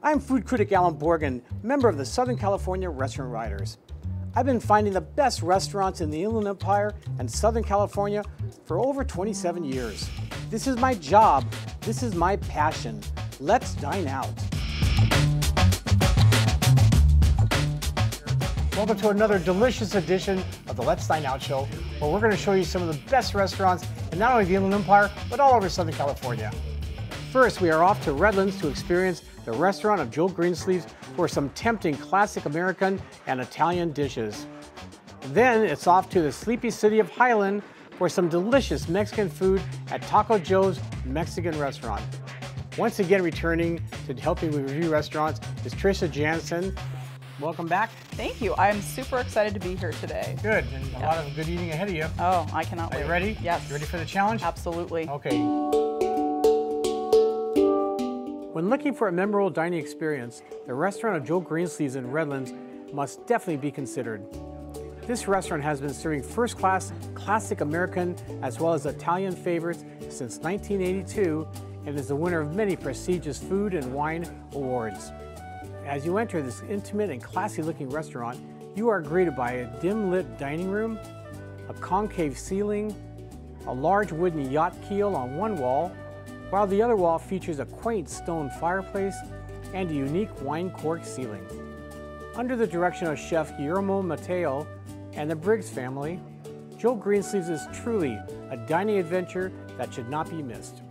I'm food critic Alan Borgen, member of the Southern California Restaurant Writers. I've been finding the best restaurants in the Inland Empire and Southern California for over 27 years. This is my job. This is my passion. Let's dine out. Welcome to another delicious edition of the Let's Dine Out show, where we're going to show you some of the best restaurants in not only the Inland Empire, but all over Southern California. First, we are off to Redlands to experience the restaurant of Joe Greensleeves for some tempting classic American and Italian dishes. Then it's off to the sleepy city of Highland for some delicious Mexican food at Taco Joe's Mexican restaurant. Once again, returning to helping me review restaurants is Trisha Jansen. Welcome back. Thank you. I'm super excited to be here today. Good, and a lot of good eating ahead of you. Oh, I cannot wait. Are you ready? Yes. You ready for the challenge? Absolutely. Okay. When looking for a memorable dining experience, the restaurant of Joe Greensleeves in Redlands must definitely be considered. This restaurant has been serving first-class classic American as well as Italian favorites since 1982 and is the winner of many prestigious food and wine awards. As you enter this intimate and classy-looking restaurant, you are greeted by a dim-lit dining room, a concave ceiling, a large wooden yacht keel on one wall, while the other wall features a quaint stone fireplace and a unique wine cork ceiling. Under the direction of Chef Guillermo Mateo and the Briggs family, Joe Greensleeves is truly a dining adventure that should not be missed.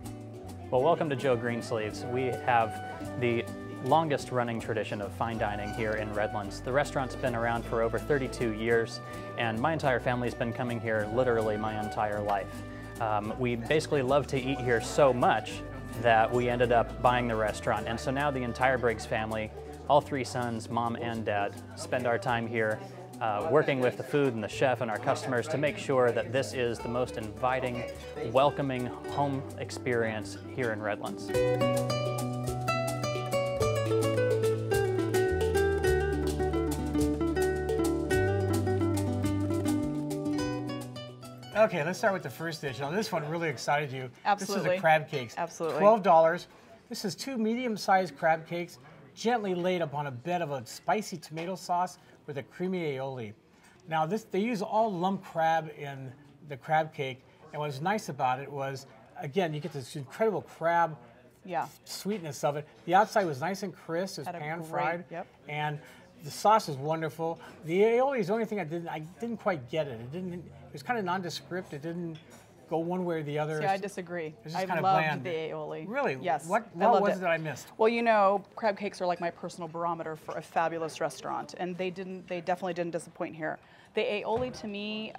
Well, welcome to Joe Greensleeves. We have the longest running tradition of fine dining here in Redlands. The restaurant's been around for over 32 years, and my entire family's been coming here literally my entire life. We basically love to eat here so much that we ended up buying the restaurant. And so now the entire Briggs family, all three sons, mom and dad, spend our time here working with the food and the chef and our customers to make sure that this is the most inviting, welcoming home experience here in Redlands. Okay, let's start with the first dish. Now, this one really excited you. Absolutely. This is the crab cakes. Absolutely. $12. This is two medium-sized crab cakes gently laid upon a bed of a spicy tomato sauce with a creamy aioli. Now, they use all lump crab in the crab cake, and what's nice about it was, again, you get this incredible crab sweetness of it. The outside was nice and crisp, it was pan-fried, and the sauce is wonderful. The aioli is the only thing I didn't quite get it. It was kind of nondescript. It didn't go one way or the other. See, I disagree. I loved bland. the aioli. Really? Yes. What was it that I missed? Well, you know, crab cakes are like my personal barometer for a fabulous restaurant, and they definitely didn't disappoint here. The aioli to me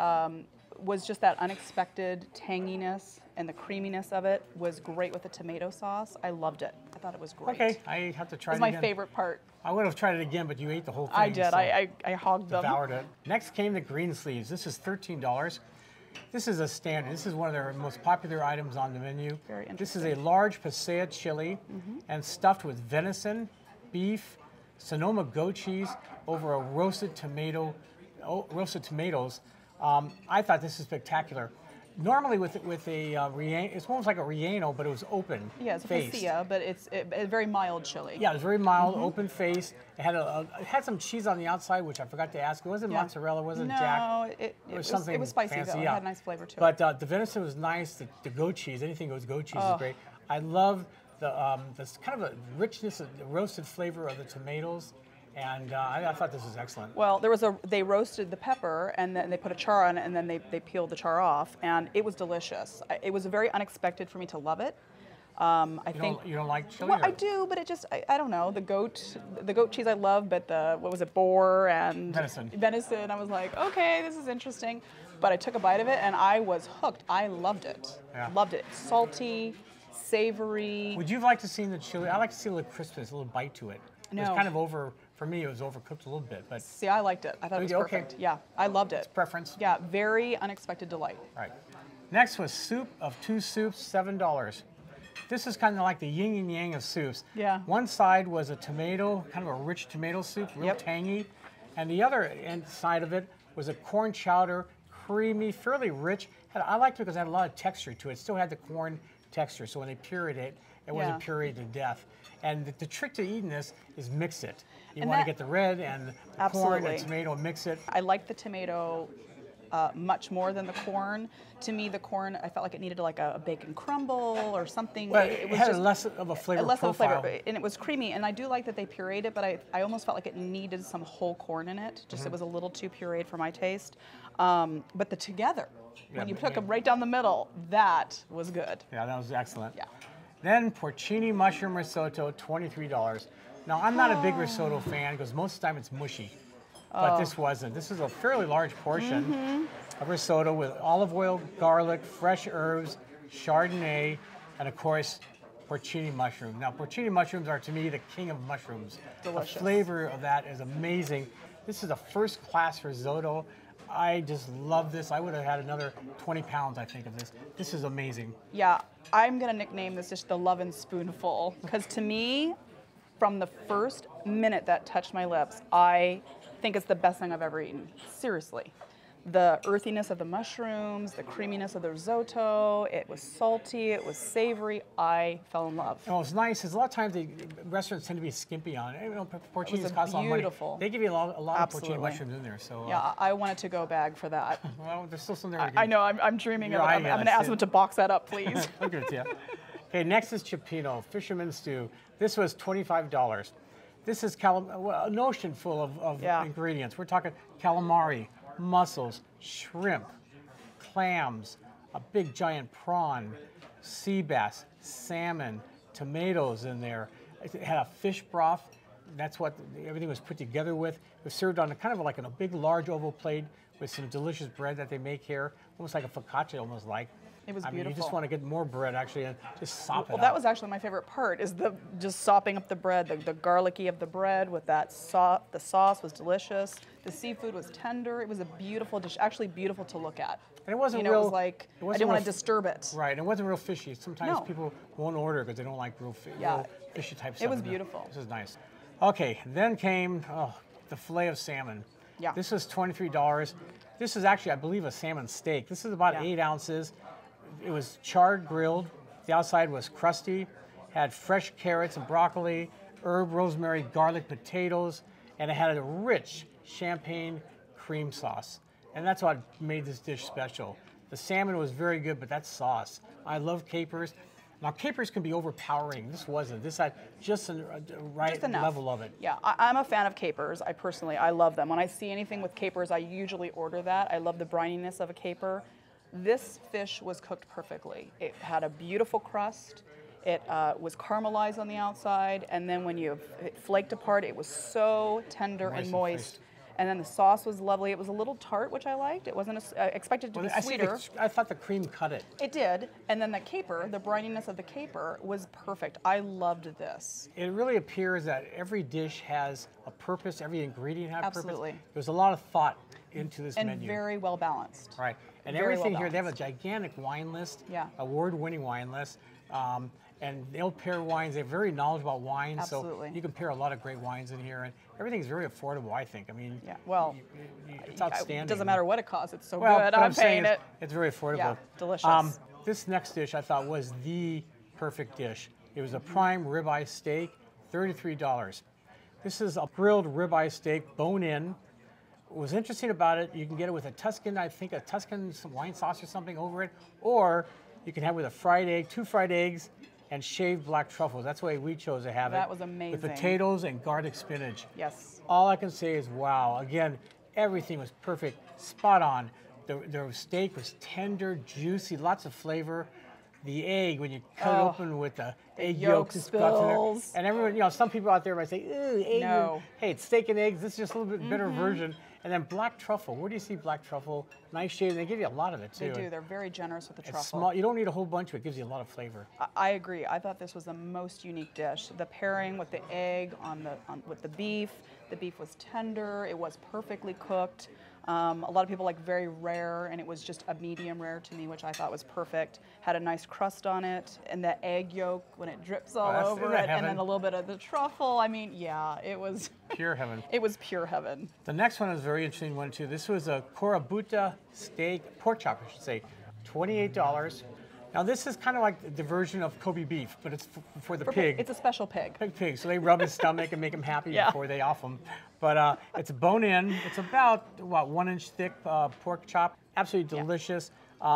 was just that unexpected tanginess, and the creaminess of it was great with the tomato sauce. I loved it. I thought it was great. Okay, I have to try it again. It was my favorite part. I would have tried it again, but you ate the whole thing. I did. So I hogged them. Devoured it. Next came the Greensleeves. This is $13. This is a standard. This is one of their most popular items on the menu. Very interesting. This is a large pasilla chili and stuffed with venison, beef, Sonoma goat cheese over a roasted tomatoes. I thought this is spectacular. Normally with a it's almost like a relleno, but it was open. Yeah, it's a face. pasilla, but it's a very mild chili. Yeah, it was very mild, open face. It had some cheese on the outside, which I forgot to ask. It wasn't mozzarella, it wasn't jack. No, it was spicy fancy, though. It had a nice flavor to it. it. But the venison was nice. The goat cheese, anything with goat cheese is great. I love this kind of a richness, the roasted flavor of the tomatoes. And I thought this was excellent. Well, they roasted the pepper and then they put a char on it and then they peeled the char off, and it was delicious. It was very unexpected for me to love it. You don't like chili? Well, I do, but it just I don't know. The goat cheese I love, but boar and venison. I was like, okay, this is interesting. But I took a bite of it and I was hooked. I loved it. Yeah. Loved it. Salty, savory. Would you like to see the chili? I like to see a little crispness, a little bite to it. No. It was kind of for me, it was overcooked a little bit. But see, I liked it. I thought it was perfect. Okay. Yeah, I loved it. It's preference. Yeah, very unexpected delight. All right. Next was soup of two soups, $7. This is kind of like the yin and yang of soups. Yeah. One side was a tomato, kind of a rich tomato soup, real tangy. And the other side of it was a corn chowder, creamy, fairly rich. I liked it because it had a lot of texture to it. It still had the corn texture, so when they pureed it, it wasn't pureed to death. And the trick to eating this is mix it. You And want to that- get the red and the corn and tomato, mix it. I like the tomato much more than the corn. To me, the corn, I felt like it needed like a bacon crumble or something. But it was had just less of a flavor less profile. of a flavor, and it was creamy. And I do like that they pureed it, but I almost felt like it needed some whole corn in it. Just it was a little too pureed for my taste. But the together, when you took them right down the middle, that was good. Yeah, that was excellent. Yeah. Then porcini mushroom risotto, $23. Now, I'm not a big risotto fan because most of the time it's mushy. But this wasn't. This is a fairly large portion of risotto with olive oil, garlic, fresh herbs, Chardonnay, and of course, porcini mushroom. Now, porcini mushrooms are to me the king of mushrooms. Delicious. The flavor of that is amazing. This is a first-class risotto. I just love this. I would have had another 20 pounds, I think, of this. This is amazing. Yeah, I'm gonna nickname this dish the Lovin' Spoonful, because to me, from the first minute that touched my lips, I think it's the best thing I've ever eaten. Seriously. The earthiness of the mushrooms, the creaminess of the risotto, it was salty, it was savory. I fell in love. And what's nice is a lot of times the restaurants tend to be skimpy on it. You know, porcinis cost a lot of money. beautiful. They give you a lot of porcini Absolutely. mushrooms in there. So Yeah, I want a to-go bag for that. well, there's still some there. I know, I'm dreaming of it. I'm Yeah, gonna ask them to box that up, please. I'll give it to you. Okay, next is cioppino, fisherman stew. This was $25. This is an ocean full of ingredients. We're talking calamari, mussels, shrimp, clams, a big giant prawn, sea bass, salmon, tomatoes in there. It had a fish broth. That's what everything was put together with. It was served on a kind of like in a big, large oval plate with some delicious bread that they make here, almost like a focaccia, almost like. It was I mean, you beautiful. just want to get more bread, actually, and just sop it Well, up. that was actually my favorite part, is the just sopping up the bread, the garlicky of the bread with that sauce. The sauce was delicious. The seafood was tender. It was a beautiful dish, actually beautiful to look at. And it wasn't You know, real. it was like, it I wasn't didn't want real to disturb it. Right, and it wasn't real fishy. Sometimes No. people won't order because they don't like real fishy type stuff. It was in there. beautiful. This is nice. Okay, then came the fillet of salmon. Yeah. This is $23. This is actually, I believe, a salmon steak. This is about Yeah. 8 ounces. It was charred grilled. The outside was crusty. Had fresh carrots and broccoli, herb, rosemary, garlic, potatoes, and it had a rich champagne cream sauce. And that's what made this dish special. The salmon was very good, but that sauce. I love capers. Now, capers can be overpowering. This wasn't. This had just the right Just enough. level of it. Yeah, I'm a fan of capers. I love them. When I see anything with capers, I usually order that. I love the brininess of a caper. This fish was cooked perfectly. It had a beautiful crust. It was caramelized on the outside, and then when it flaked apart, it was so tender and moist. And then the sauce was lovely. It was a little tart, which I liked. It wasn't expected to be sweeter. I thought the cream cut it. It did. And then the caper, the brininess of the caper was perfect. I loved this. It really appears that every dish has a purpose. Every ingredient has a purpose. Absolutely. There's a lot of thought into this And menu. very well balanced. Right. And Very everything well here, they have a balanced. gigantic wine list, Yeah. award-winning wine list. And they'll pair wines. They're very knowledgeable about wine. Absolutely. So you can pair a lot of great wines in here. And everything's very affordable, I think. I mean, Yeah, well, it's outstanding. It doesn't matter what it costs. It's so Well, good. but I'm saying paying it. It's very affordable. Yeah, delicious. This next dish I thought was the perfect dish. It was a prime ribeye steak, $33. This is a grilled ribeye steak, bone-in. What was interesting about it, you can get it with a Tuscan, I think a Tuscan wine sauce or something over it, or you can have it with a fried egg, 2 fried eggs, and shaved black truffles. That's the way we chose to have it. That was amazing. With potatoes and garlic spinach. Yes. All I can say is wow. Again, everything was perfect, spot on. The steak was tender, juicy, lots of flavor. The egg, when you cut it open with the egg yolk just got in there. spills. And everyone, you know, some people out there might say, "Ew, egg." No. Hey, it's steak and eggs. This is just a little bit bitter version. And then black truffle. Where do you see black truffle? Nice shade. They give you a lot of it too. They do. They're very generous with the It's truffle. small. You don't need a whole bunch of it. It gives you a lot of flavor. I agree. I thought this was the most unique dish. The pairing with the egg with the beef. The beef was tender. It was perfectly cooked. A lot of people like very rare, and it was just a medium rare to me, which I thought was perfect. Had a nice crust on it, and the egg yolk when it drips all over isn't that it, and heaven? then a little bit of the truffle. I mean, yeah, it was Pure heaven. it was pure heaven. The next one is a very interesting one too. This was a corabuta steak, pork chop I should say, $28. Now this is kind of like the version of Kobe beef, but it's for the pig. It's a special pig. Pig. So they rub his stomach and make him happy Yeah. before they off him. But it's bone-in. It's about, what, 1 inch thick pork chop. Absolutely delicious.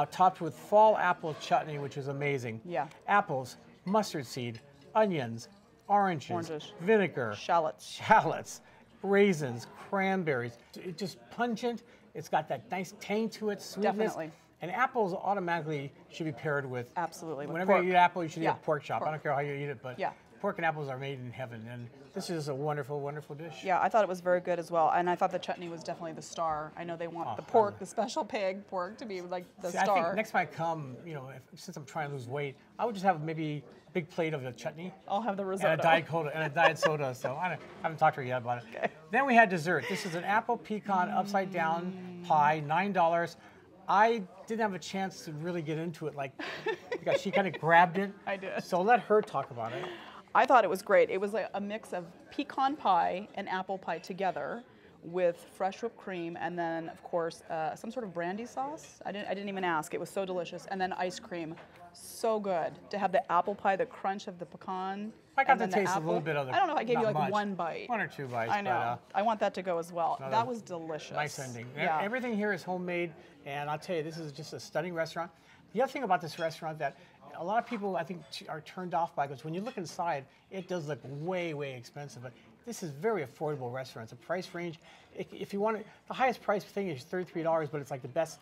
Topped with fall apple chutney, which is amazing. Yeah. Apples, mustard seed, onions, oranges, vinegar, shallots, raisins, cranberries. It's just pungent. It's got that nice tang to it, sweetness. Definitely. And apples automatically should be paired with. Absolutely. With whenever pork. you eat apple, you should eat Yeah, a pork chop. pork. I don't care how you eat it, but Yeah. pork and apples are made in heaven. And this is a wonderful, wonderful dish. Yeah, I thought it was very good as well, and I thought the chutney was definitely the star. I know they want the pork, the special pig pork, to be like the See, star. I think next time I come, since I'm trying to lose weight, I would just have maybe a big plate of the chutney. I'll have the risotto. And a diet soda. So I haven't talked to her yet about it. Okay. Then we had dessert. This is an apple pecan upside down pie, $9. I didn't have a chance to really get into it, because she kind of grabbed it. I did. So let her talk about it. I thought it was great. It was like a mix of pecan pie and apple pie together with fresh whipped cream, and then of course some sort of brandy sauce. I didn't even ask. It was so delicious, and then ice cream. So good to have the apple pie, the crunch of the pecan. I got to and then the taste a apple. little bit of the. I don't know. I gave you not like much. one bite. 1 or 2 bites. I know. I want that to go as well. That was delicious. Nice ending. Yeah. Everything here is homemade, and I'll tell you, this is just a stunning restaurant. The other thing about this restaurant that a lot of people, I think, are turned off by, because when you look inside, it does look way, way expensive. But this is very affordable restaurant. It's a price range. If you want it, the highest price thing is $33, but it's like the best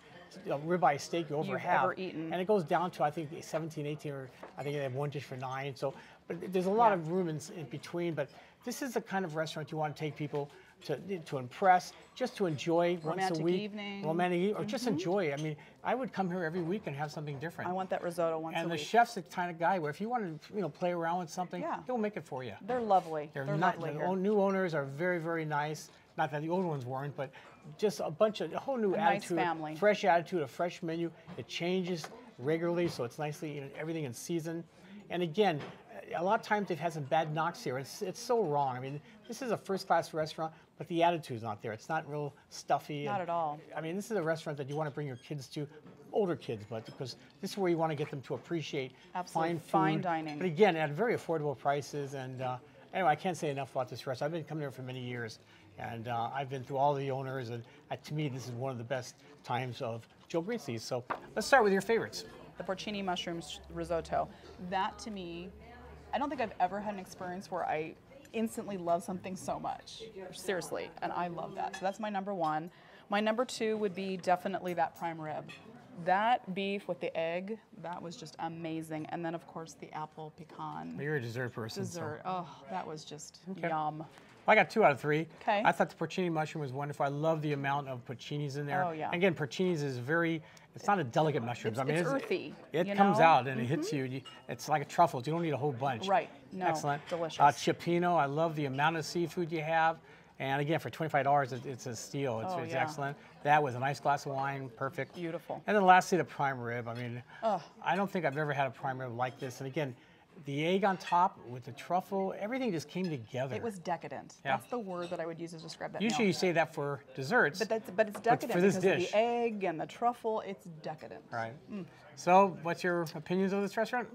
ribeye steak you've ever eaten. And it goes down to, I think, 17, 18, or I think they have one dish for $9. So, but there's a lot of room in between. But this is the kind of restaurant you want to take people to impress, just to enjoy once a week. Romantic evening. Or just enjoy. I mean, I would come here every week and have something different. I want that risotto once a week. And the chef's the kind of guy where if you want to, play around with something, he'll make it for you. They're lovely. They're lovely here. The new owners are very, very nice. Not that the old ones weren't, but just a whole new attitude. Nice family. Fresh attitude, a fresh menu. It changes regularly, so it's nicely, everything in season. And again, a lot of times they've had some bad knocks here. It's so wrong. I mean, this is a first-class restaurant, but the attitude's not there. It's not real stuffy. Not at all. I mean, this is a restaurant that you want to bring your kids to, older kids, but because this is where you want to get them to appreciate fine food. Fine dining. But again, at very affordable prices. And anyway, I can't say enough about this restaurant. I've been coming here for many years, and I've been through all the owners, and to me, this is one of the best times of Joe Greensleeves. So let's start with your favorites. The porcini mushrooms risotto. That, to me, I don't think I've ever had an experience where I instantly love something so much. Seriously, and I love that. So that's my number one. My number two would be definitely that prime rib. That beef with the egg, that was just amazing. And then, of course, the apple pecan. You're a dessert person. Dessert. Oh, that was just yum. Well, I got 2 out of 3. Okay. I thought the porcini mushroom was wonderful. I love the amount of porcinis in there. Oh, yeah. Again, porcinis is it's not a delicate mushroom. It's earthy. It comes out and it hits you. It's like a truffle. You don't need a whole bunch. Right. No. Excellent. Delicious. Cioppino, I love the amount of seafood you have. And again, for $25, it's a steal. It's excellent. That with a nice glass of wine, perfect. Beautiful. And then lastly, the prime rib. I mean, I don't think I've ever had a prime rib like this. And again, the egg on top with the truffle, everything just came together. It was decadent. Yeah. That's the word that I would use to describe that Usually meal. you say that for desserts. But it's decadent for this because dish. of the egg and the truffle. It's decadent. Right. So, what's your opinions of this restaurant?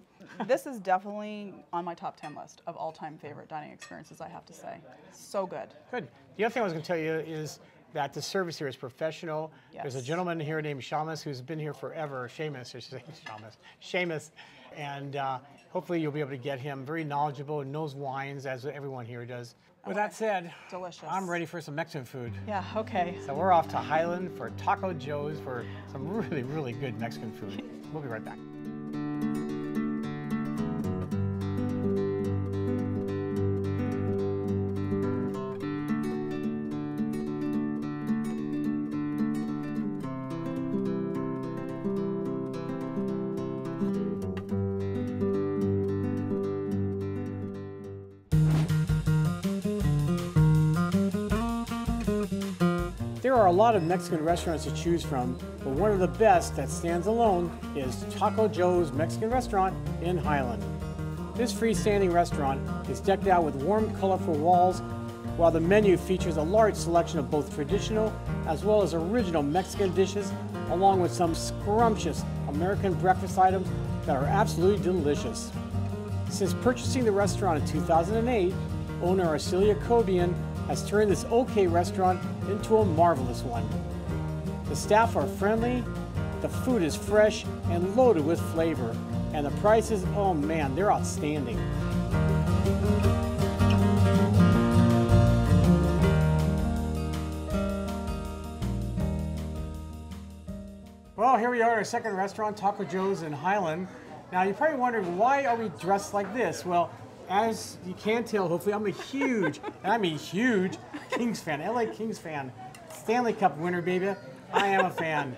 This is definitely on my top 10 list of all-time favorite dining experiences, I have to say. So good. Good. The other thing I was going to tell you is that the service here is professional. Yes. There's a gentleman here named Seamus who's been here forever. Seamus. And hopefully you'll be able to get him. Very knowledgeable and knows wines, as everyone here does. With that said, delicious. I'm ready for some Mexican food. Yeah, okay. So we're off to Highland for Taco Joe's for some really, really good Mexican food. We'll be right back. There are a lot of Mexican restaurants to choose from, but one of the best that stands alone is Taco Joe's Mexican Restaurant in Highland. This freestanding restaurant is decked out with warm, colorful walls, while the menu features a large selection of both traditional as well as original Mexican dishes, along with some scrumptious American breakfast items, that are absolutely delicious. Since purchasing the restaurant in 2008, owner Arcelia Cobian has turned this okay restaurant into a marvelous one. The staff are friendly, the food is fresh and loaded with flavor, and the prices, oh man, they're outstanding. Well, here we are at our second restaurant, Taco Joe's in Highland. Now, you're probably wondering, why are we dressed like this? Well, as you can tell, hopefully, I'm a huge, and I mean huge, Kings fan, LA Kings fan. Stanley Cup winner, baby. I am a fan.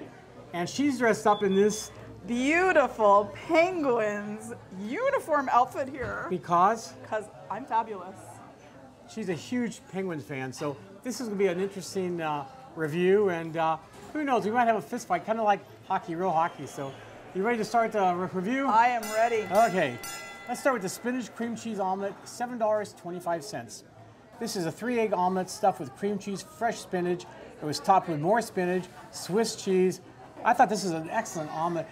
And she's dressed up in this Beautiful Penguins uniform outfit here. because Because I'm fabulous. she's a huge Penguins fan. So this is going to be an interesting review, and who knows, we might have a fist fight, kind of like hockey, real hockey. So you ready to start the review? I am ready. Okay, let's start with the spinach cream cheese omelet, $7.25. This is a 3-egg omelet stuffed with cream cheese, fresh spinach. It was topped with more spinach, Swiss cheese. I thought this was an excellent omelet.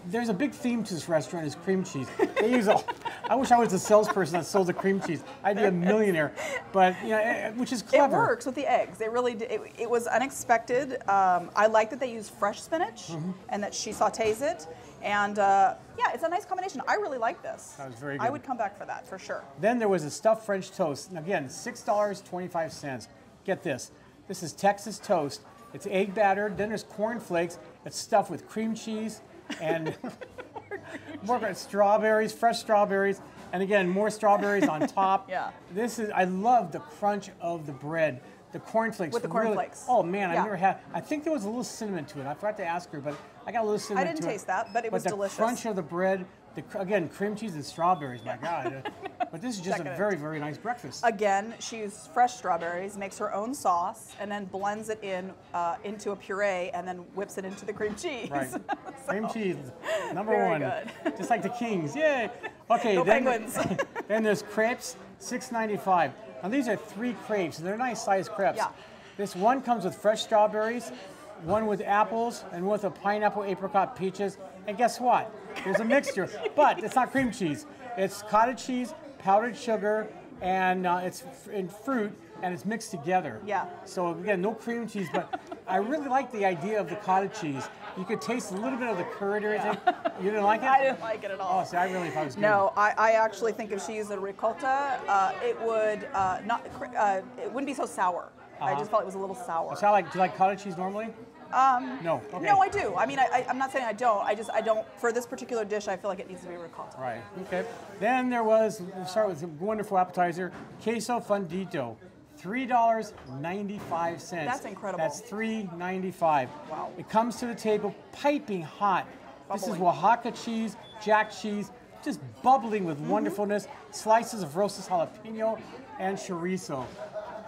There's a big theme to this restaurant, is cream cheese. They use I wish I was the salesperson that sold the cream cheese. I'd be a millionaire. But you know, which is clever. It works with the eggs. It really it was unexpected. I like that they use fresh spinach and that she sautés it. And yeah, it's a nice combination. I really like this. That was very good. I would come back for that for sure. Then there was a stuffed French toast. And again, $6.25. Get this. This is Texas toast. It's egg battered. Then there's corn flakes. It's stuffed with cream cheese and more strawberries, fresh strawberries, and again, more strawberries on top. Yeah. This is, I love the crunch of the bread. The cornflakes. With the cornflakes. Oh man, Yeah. I never had, I think there was a little cinnamon to it. I forgot to ask her, but I got a little cinnamon to it. I didn't taste that, but it was delicious. The crunch of the bread, again, cream cheese and strawberries, my God. But this is just a very, very nice breakfast. Again, she used fresh strawberries, makes her own sauce, and then blends it into a puree, and then whips it into the cream cheese. Right. So, Cream cheese, number very one. good. Just like the Kings, yay. Okay, Go Penguins. Then there's crepes, $6.95. Now these are 3 crepes, and they're nice sized crepes. Yeah. This one comes with fresh strawberries, one with apples, and one with a pineapple, apricot, peaches. And guess what? There's a mixture, but it's not cream cheese. It's cottage cheese, powdered sugar, and it's in fruit, and it's mixed together. Yeah. So again, no cream cheese, but I really like the idea of the cottage cheese. You could taste a little bit of the curd or anything. You didn't like it? I didn't like it at all. Oh, see, I really thought it was good. No, I actually think if she used a ricotta, it would it wouldn't be so sour. I just felt it was a little sour. So do you like cottage cheese normally? No. Okay. No, I do. I mean, I'm not saying I don't. I don't. For this particular dish, I feel like it needs to be ricotta. Right. Okay. Then we'll start with a wonderful appetizer, queso fundito, $3.95. That's incredible. That's $3.95. Wow. It comes to the table piping hot. This is Bubbling. Oaxaca cheese, jack cheese, just bubbling with wonderfulness. Slices of roasted jalapeno and chorizo.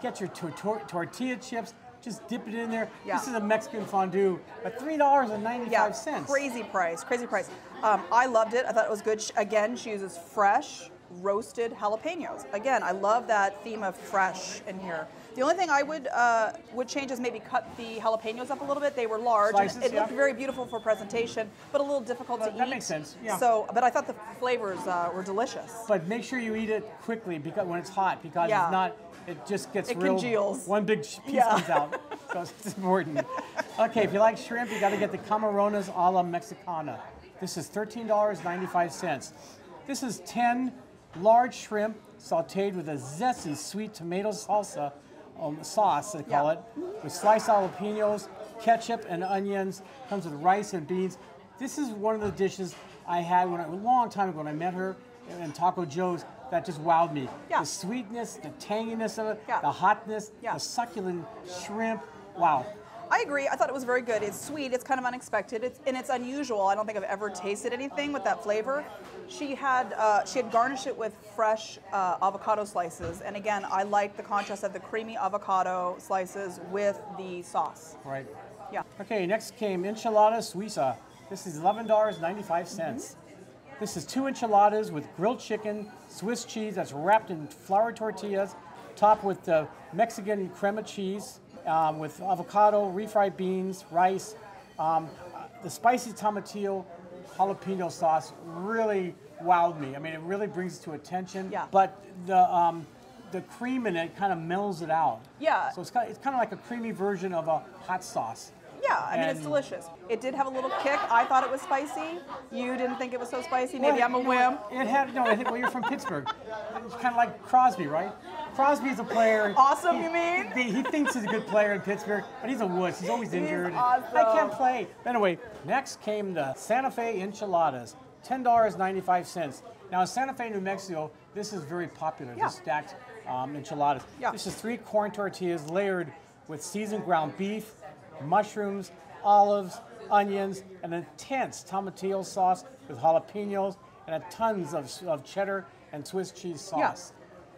Get your tortilla chips. Just dip it in there. Yeah. This is a Mexican fondue at $3.95. Yeah, crazy price, crazy price. I loved it. I thought it was good. Again, she uses fresh roasted jalapenos. Again, I love that theme of fresh in here. The only thing I would change is maybe cut the jalapenos up a little bit. They were large. Slices, and it looked yeah. very beautiful for presentation, but a little difficult to eat. That makes sense, yeah. So, but I thought the flavors were delicious. But make sure you eat it quickly because when it's hot, because Yeah. if not, it just gets It real. congeals. One big piece Yeah. comes out, so it's important. Okay, if you like shrimp, you got to get the camarones a la Mexicana. This is $13.95. This is 10 large shrimp sautéed with a zesty sweet tomato salsa sauce, they call it, with sliced jalapenos, ketchup, and onions. Comes with rice and beans. This is one of the dishes I had a long time ago when I met her in Taco Joe's that just wowed me. Yeah. The sweetness, the tanginess of it, Yeah. the hotness, Yeah. the succulent shrimp. Wow. I agree. I thought it was very good. It's sweet. It's kind of unexpected. It's unusual. I don't think I've ever tasted anything with that flavor. She had garnished it with fresh avocado slices, and again, I like the contrast of the creamy avocado slices with the sauce. Right. Yeah. Okay, next came enchilada suiza. This is $11.95. This is 2 enchiladas with grilled chicken, Swiss cheese that's wrapped in flour tortillas, topped with the Mexican crema cheese, with avocado, refried beans, rice, the spicy tomatillo, jalapeno sauce really wowed me. I mean, it really brings it to attention. Yeah. But the cream in it kind of mellows it out. Yeah. So it's kind of like a creamy version of a hot sauce. Yeah, I mean, it's And- delicious. It did have a little kick. I thought it was spicy. You didn't think it was so spicy. Maybe I'm a whim. It had well, you're from Pittsburgh. It's kind of like Crosby, right? Crosby's a player. Awesome, you mean? He thinks he's a good player in Pittsburgh, but he's a wuss. He's always injured. awesome. I can't play. Anyway, next came the Santa Fe enchiladas, $10.95. Now in Santa Fe, New Mexico, this is very popular. Yeah. The stacked enchiladas. Yeah. This is 3 corn tortillas layered with seasoned ground beef, mushrooms, olives, onions, and an intense tomatillo sauce with jalapenos and tons of cheddar and Swiss cheese sauce.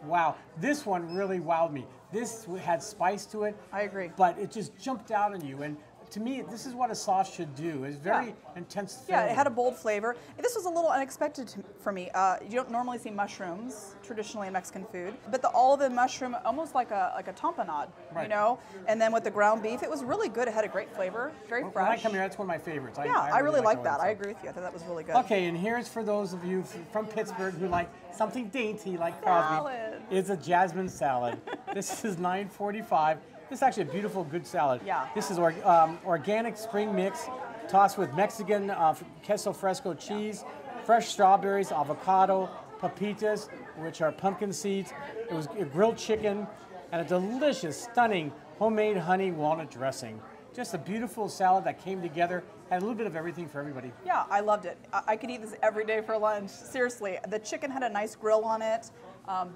Wow, this one really wowed me. This had spice to it. I agree. But it just jumped out on you. And to me, this is what a sauce should do. It's very intense flavor. Yeah, it had a bold flavor. This was a little unexpected for me. You don't normally see mushrooms traditionally in Mexican food, but the olive and mushroom, almost like a tamponade, Right. you know. And then with the ground beef, it was really good. It had a great flavor, very When fresh. I come here, that's one of my favorites. I really like that. I one, so. agree with you. I thought that was really good. Okay, and here's for those of you from Pittsburgh who like something dainty like Crosby. Salad. It's a jasmine salad. This is $9.45. This is actually a beautiful, good salad. Yeah. This is organic spring mix, tossed with Mexican queso fresco cheese, fresh strawberries, avocado, pepitas, which are pumpkin seeds. It was a grilled chicken, and a delicious, stunning homemade honey walnut dressing. Just a beautiful salad that came together, had a little bit of everything for everybody. Yeah, I loved it. I could eat this every day for lunch. Seriously, the chicken had a nice grill on it.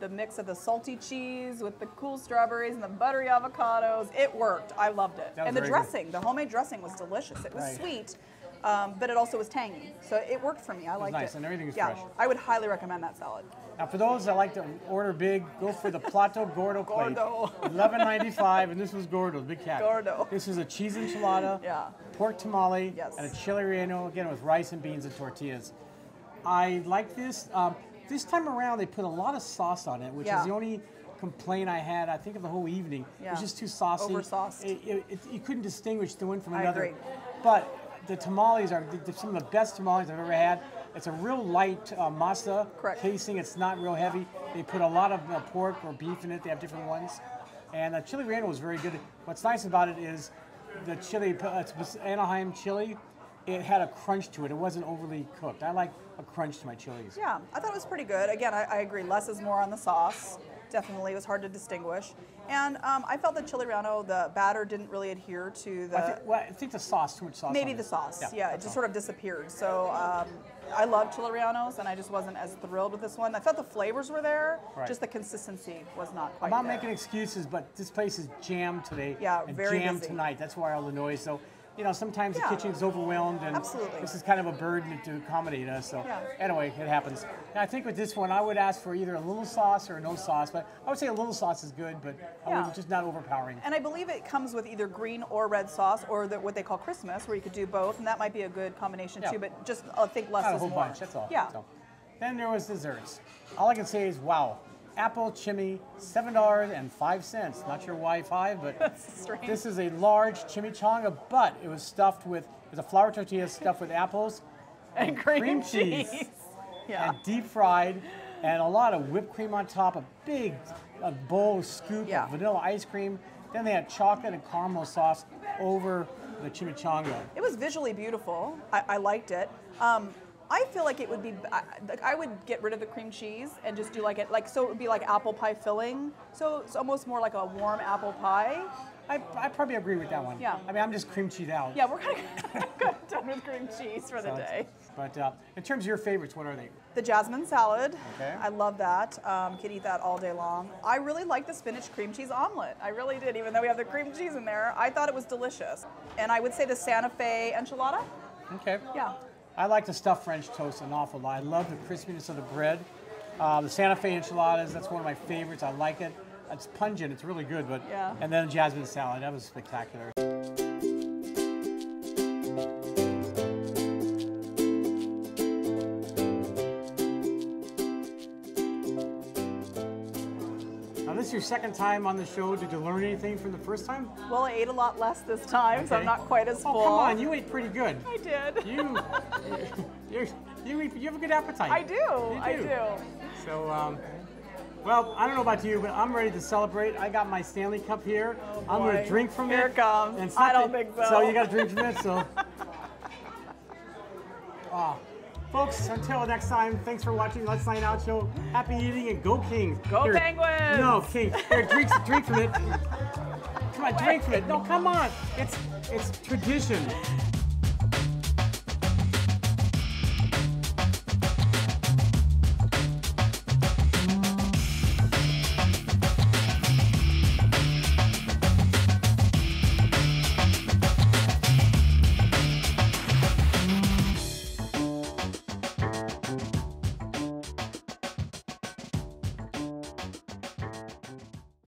The mix of the salty cheese with the cool strawberries and the buttery avocados, it worked. I loved it. That was And the very good. dressing, the homemade dressing was delicious. It was Right. sweet, but it also was tangy. So it worked for me. I liked nice, it. and everything was yeah, fresh. I would highly recommend that salad. Now, for those that like to order big, go for the Plato Gordo plate. Gordo. $11.95, and this was Gordo, big cat. Gordo. This is a cheese enchilada, Yeah. pork tamale, Yes. and a chile relleno, again with rice and beans and tortillas. I like this. This time around, they put a lot of sauce on it, which Yeah. is the only complaint I had, I think, of the whole evening. It Yeah. was just too saucy. Over-sauced. You couldn't distinguish the one from I another. agree. But the tamales are some of the best tamales I've ever had. It's a real light masa Correct. casing. It's not real heavy. They put a lot of pork or beef in it. They have different ones. And the chili relleno was very good. What's nice about it is the chili, it's Anaheim chili. It had a crunch to it. It wasn't overly cooked. I like a crunch to my chilies. Yeah, I thought it was pretty good. Again, I agree. Less is more on the sauce. Definitely, it was hard to distinguish. And I felt the chili relleno, the batter didn't really adhere to the. I think the sauce, too much sauce. Maybe on the it. sauce. Yeah, it that's just all. sort of disappeared. So I love chili rellenos, and I just wasn't as thrilled with this one. I thought the flavors were there, Right. just the consistency was not quite I'm not there. making excuses, but this place is jammed today. Yeah, and very jammed busy. tonight. That's why all the noise. So, sometimes Yeah. the kitchen's overwhelmed, and Absolutely. this is kind of a burden to accommodate us. So, Yeah. anyway, it happens. Now, I think with this one, I would ask for either a little sauce or no sauce. But I would say a little sauce is good, but I Yeah. would just not overpowering. And I believe it comes with either green or red sauce, or what they call Christmas, where you could do both, and that might be a good combination Yeah. too. But just I think less Not a is whole more. bunch. That's all. Yeah. So, then there was desserts. All I can say is wow. Apple chimney, $7.05. Not sure why 5, but That's strange. this is a large chimichanga, but it was stuffed with, it was a flour tortilla stuffed with apples and cream cheese. Yeah. and deep fried, and a lot of whipped cream on top, a big bowl scoop Yeah. of vanilla ice cream. Then they had chocolate and caramel sauce over the chimichanga. It was visually beautiful. I liked it. I feel like it would be. I would get rid of the cream cheese and just do so it would be like apple pie filling. So it's almost more like a warm apple pie. I probably agree with that one. Yeah. I mean, I'm just cream cheese out. Yeah, we're kind of done with cream cheese for the So day. But in terms of your favorites, what are they? The jasmine salad. Okay. I love that. Could eat that all day long. I really like the spinach cream cheese omelet. I really did, even though we have the cream cheese in there. I thought it was delicious. And I would say the Santa Fe enchilada. Okay. Yeah. I like the stuffed French toast an awful lot. I love the crispiness of the bread. The Santa Fe enchiladas, that's one of my favorites. I like it. It's pungent. It's really good. But Yeah. And then the jasmine salad. That was spectacular. Now, this is your second time on the show. Did you learn anything from the first time? Well, I ate a lot less this time, so I'm Okay. not quite as full. Oh, come on. You ate pretty good. I did. You You have a good appetite. I do. I do. So, well, I don't know about you, but I'm ready to celebrate. I got my Stanley Cup here. I'm going to drink from it. Here it comes. And I don't think so. So you got to drink from it. So, folks, until next time, thanks for watching Let's Dine Out Show. Happy eating and go Kings. Go Here. Penguins. No, King. Here, drink from it. Come on, drink from it. No, come on. It's tradition.